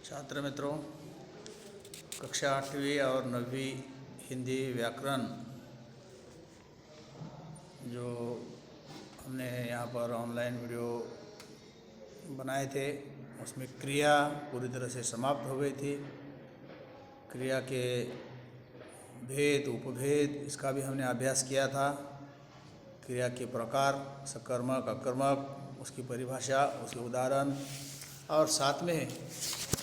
छात्र मित्रों, कक्षा 8वीं और 9वीं हिंदी व्याकरण जो हमने यहाँ पर ऑनलाइन वीडियो बनाए थे उसमें क्रिया पूरी तरह से समाप्त हो गई थी। क्रिया के भेद, उपभेद, इसका भी हमने अभ्यास किया था। क्रिया के प्रकार, सकर्मक, अकर्मक, उसकी परिभाषा, उसके उदाहरण, और साथ में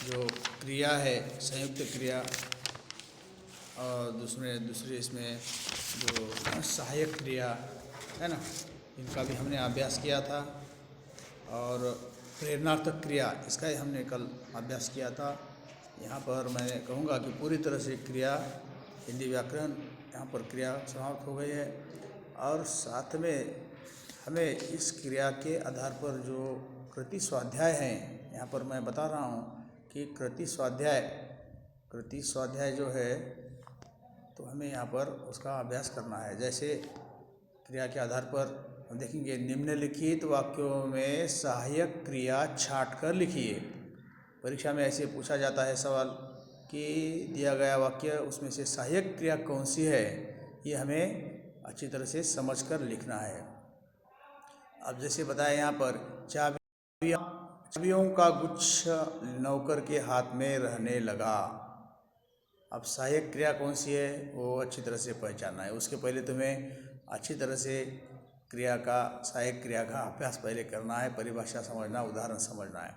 जो क्रिया है संयुक्त क्रिया और दूसरी इसमें जो सहायक क्रिया है ना, इनका भी हमने अभ्यास किया था। और प्रेरणार्थक क्रिया, इसका ही हमने कल अभ्यास किया था। यहाँ पर मैं कहूँगा कि पूरी तरह से क्रिया हिंदी व्याकरण यहाँ पर क्रिया समाप्त हो गई है। और साथ में हमें इस क्रिया के आधार पर जो कृति स्वाध्याय हैं, यहाँ पर मैं बता रहा हूँ कि कृति स्वाध्याय जो है तो हमें यहाँ पर उसका अभ्यास करना है। जैसे क्रिया के आधार पर हम देखेंगे, निम्नलिखित वाक्यों में सहायक क्रिया छांट कर लिखिए। परीक्षा में ऐसे पूछा जाता है सवाल कि दिया गया वाक्य, उसमें से सहायक क्रिया कौन सी है, ये हमें अच्छी तरह से समझकर लिखना है। अब जैसे बताया यहाँ पर, चाबियों का गुच्छ नौकर के हाथ में रहने लगा। अब सहायक क्रिया कौन सी है वो अच्छी तरह से पहचानना है। उसके पहले तुम्हें अच्छी तरह से सहायक क्रिया का अभ्यास पहले करना है, परिभाषा समझना, उदाहरण समझना है।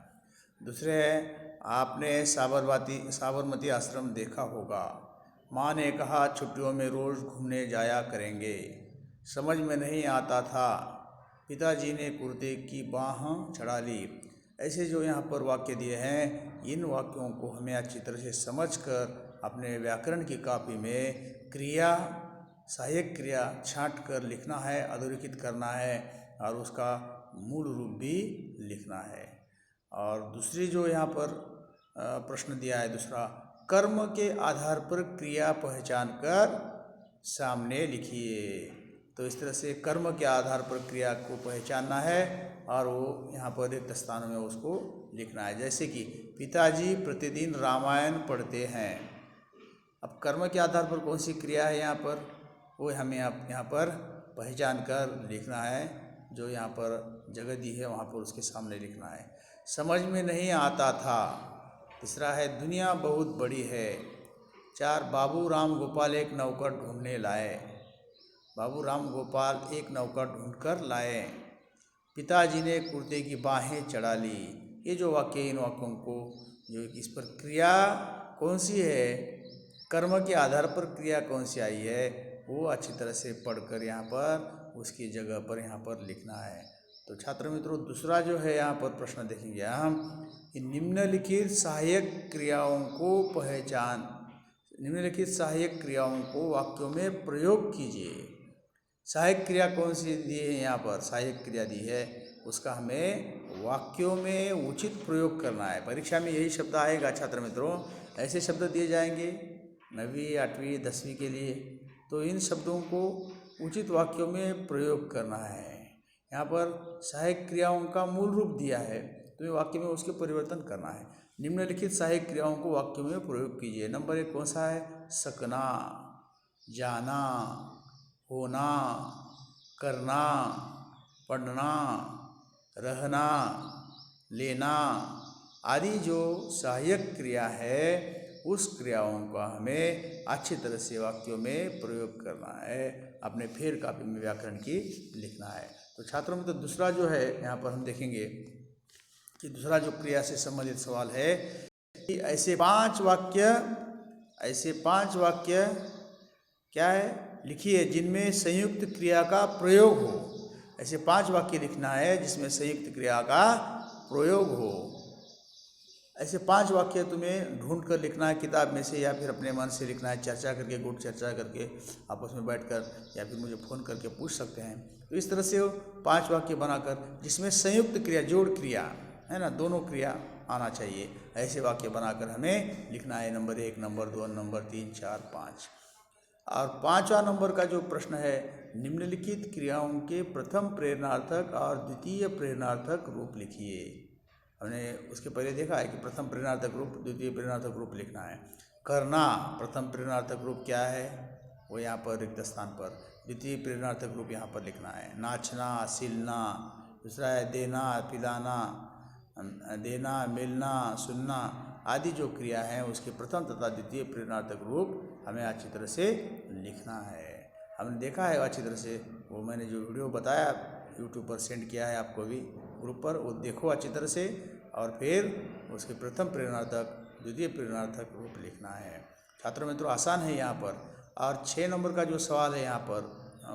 दूसरे है, आपने साबरमती आश्रम देखा होगा। माँ ने कहा छुट्टियों में रोज़ घूमने जाया करेंगे। समझ में नहीं आता था, पिताजी ने कुर्ते की बाह चढ़ा ली। ऐसे जो यहाँ पर वाक्य दिए हैं, इन वाक्यों को हमें अच्छी तरह से समझकर अपने व्याकरण की कॉपी में क्रिया, सहायक क्रिया छांट कर लिखना है, अधोरेखित करना है और उसका मूल रूप भी लिखना है। और दूसरी जो यहाँ पर प्रश्न दिया है दूसरा, कर्म के आधार पर क्रिया पहचान कर सामने लिखिए। तो इस तरह से कर्म के आधार पर क्रिया को पहचानना है और वो यहाँ पर रिक्त स्थानों में उसको लिखना है। जैसे कि पिताजी प्रतिदिन रामायण पढ़ते हैं। अब कर्म के आधार पर कौन सी क्रिया है यहाँ पर, वो हमें यहाँ पर पहचान कर लिखना है। जो यहाँ पर जगह दी है वहाँ पर उसके सामने लिखना है। समझ में नहीं आता था। तीसरा है, दुनिया बहुत बड़ी है। 4, बाबू राम गोपाल एक नौकर ढूंढने लाए। बाबू राम गोपाल एक नौकर ढूंढकर लाए। पिताजी ने कुर्ते की बाहें चढ़ा ली। ये जो वाक्य, इन वाक्यों को जो इस पर क्रिया कौन सी है, कर्म के आधार पर क्रिया कौन सी आई है, वो अच्छी तरह से पढ़कर यहाँ पर उसकी जगह पर यहाँ पर लिखना है। तो छात्र मित्रों, दूसरा जो है यहाँ पर प्रश्न देखेंगे हम, निम्नलिखित सहायक क्रियाओं को वाक्यों में प्रयोग कीजिए। सहायक क्रिया कौन सी दी है, यहाँ पर सहायक क्रिया दी है, उसका हमें वाक्यों में उचित प्रयोग करना है। परीक्षा में यही शब्द आएगा छात्र मित्रों, ऐसे शब्द दिए जाएंगे 9वीं, 8वीं, 10वीं के लिए। तो इन शब्दों को उचित वाक्यों में प्रयोग करना है। यहाँ पर सहायक क्रियाओं का मूल रूप दिया है, तो वाक्य में उसके परिवर्तन करना है। निम्नलिखित सहायक क्रियाओं को वाक्यों में प्रयोग कीजिए। नंबर 1 कौन सा है, सकना, जाना, होना, करना, पढ़ना, रहना, लेना आदि जो सहायक क्रिया है, उस क्रियाओं का हमें अच्छी तरह से वाक्यों में प्रयोग करना है, अपने फेर कापी में व्याकरण की लिखना है। तो छात्रों में तो दूसरा जो है यहाँ पर हम देखेंगे कि दूसरा जो क्रिया से संबंधित सवाल है कि ऐसे पांच वाक्य क्या है, लिखिए जिनमें संयुक्त क्रिया का प्रयोग हो। ऐसे 5 वाक्य लिखना है जिसमें संयुक्त क्रिया का प्रयोग हो। ऐसे 5 वाक्य तुम्हें ढूंढ कर लिखना है किताब में से, या फिर अपने मन से लिखना है, चर्चा करके, गुट चर्चा करके आपस में बैठकर, या फिर मुझे फ़ोन करके पूछ सकते हैं। तो इस तरह से 5 वाक्य बनाकर जिसमें संयुक्त क्रिया, जोड़ क्रिया है ना, दोनों क्रिया आना चाहिए, ऐसे वाक्य बनाकर हमें लिखना है। Number 1, number 2, number 3, 4, 5। और 5वां नंबर का जो प्रश्न है, निम्नलिखित क्रियाओं के प्रथम प्रेरणार्थक और द्वितीय प्रेरणार्थक रूप लिखिए। हमने उसके पहले देखा है कि प्रथम प्रेरणार्थक रूप, द्वितीय प्रेरणार्थक रूप लिखना है। करना प्रथम प्रेरणार्थक रूप क्या है, वो यहाँ पर रिक्त स्थान पर, द्वितीय प्रेरणार्थक रूप यहाँ पर लिखना है। नाचना, सिलना, दूसरा है देना, पिलाना, देना, मिलना, सुनना आदि जो क्रिया है उसके प्रथम तथा द्वितीय प्रेरणार्थक रूप हमें अच्छी तरह से लिखना है। हमने देखा है अच्छी तरह से, वो मैंने जो वीडियो बताया यूट्यूब पर सेंड किया है आपको भी ग्रुप पर, वो देखो अच्छी तरह से, और फिर उसके प्रथम प्रेरणार्थक द्वितीय प्रेरणार्थक रूप लिखना है। छात्रों मित्रों आसान है यहाँ पर। और 6 नंबर का जो सवाल है यहाँ पर,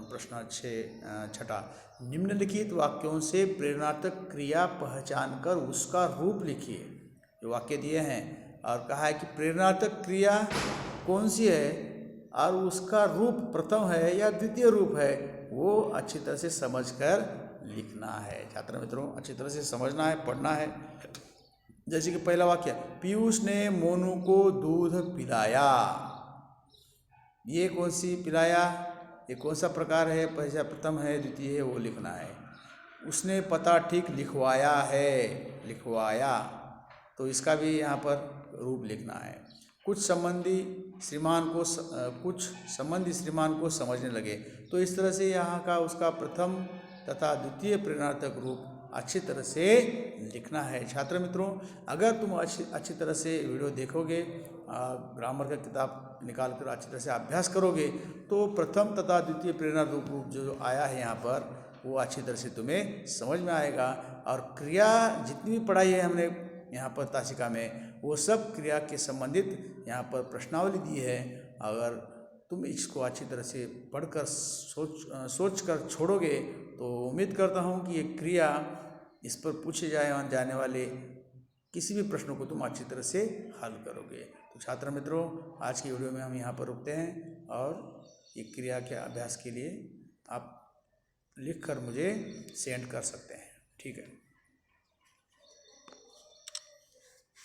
प्रश्न 6 निम्नलिखित वाक्यों से प्रेरणार्थक क्रिया पहचान कर उसका रूप लिखिए। जो वाक्य दिए हैं और कहा है कि प्रेरणार्थक क्रिया कौन सी है और उसका रूप प्रथम है या द्वितीय रूप है, वो अच्छी तरह से समझकर लिखना है। छात्र मित्रों अच्छी तरह से समझना है, पढ़ना है। जैसे कि पहला वाक्य, पीयूष ने मोनू को दूध पिलाया। ये कौन सी पिलाया, ये कौन सा प्रकार है, पहला प्रथम है द्वितीय है, वो लिखना है। उसने पता ठीक लिखवाया है, लिखवाया, तो इसका भी यहाँ पर रूप लिखना है। कुछ संबंधी श्रीमान को समझने लगे, तो इस तरह से यहाँ का उसका प्रथम तथा द्वितीय प्रेरणार्थक रूप अच्छी तरह से लिखना है। छात्र मित्रों अगर तुम अच्छी तरह से वीडियो देखोगे, ग्रामर का किताब निकाल कर अच्छी तरह से अभ्यास करोगे, तो प्रथम तथा द्वितीय प्रेरणार्थक रूप जो आया है यहाँ पर, वो अच्छी तरह से तुम्हें समझ में आएगा। और क्रिया जितनी भी पढ़ाई है हमने यहाँ पर तासिका में, वो सब क्रिया के संबंधित यहाँ पर प्रश्नावली दी है। अगर तुम इसको अच्छी तरह से पढ़कर सोच कर छोड़ोगे, तो उम्मीद करता हूँ कि ये क्रिया, इस पर पूछे जाने वाले किसी भी प्रश्नों को तुम अच्छी तरह से हल करोगे। तो छात्र मित्रों आज की वीडियो में हम यहाँ पर रुकते हैं, और ये क्रिया के अभ्यास के लिए आप लिख कर मुझे सेंड कर सकते हैं। ठीक है।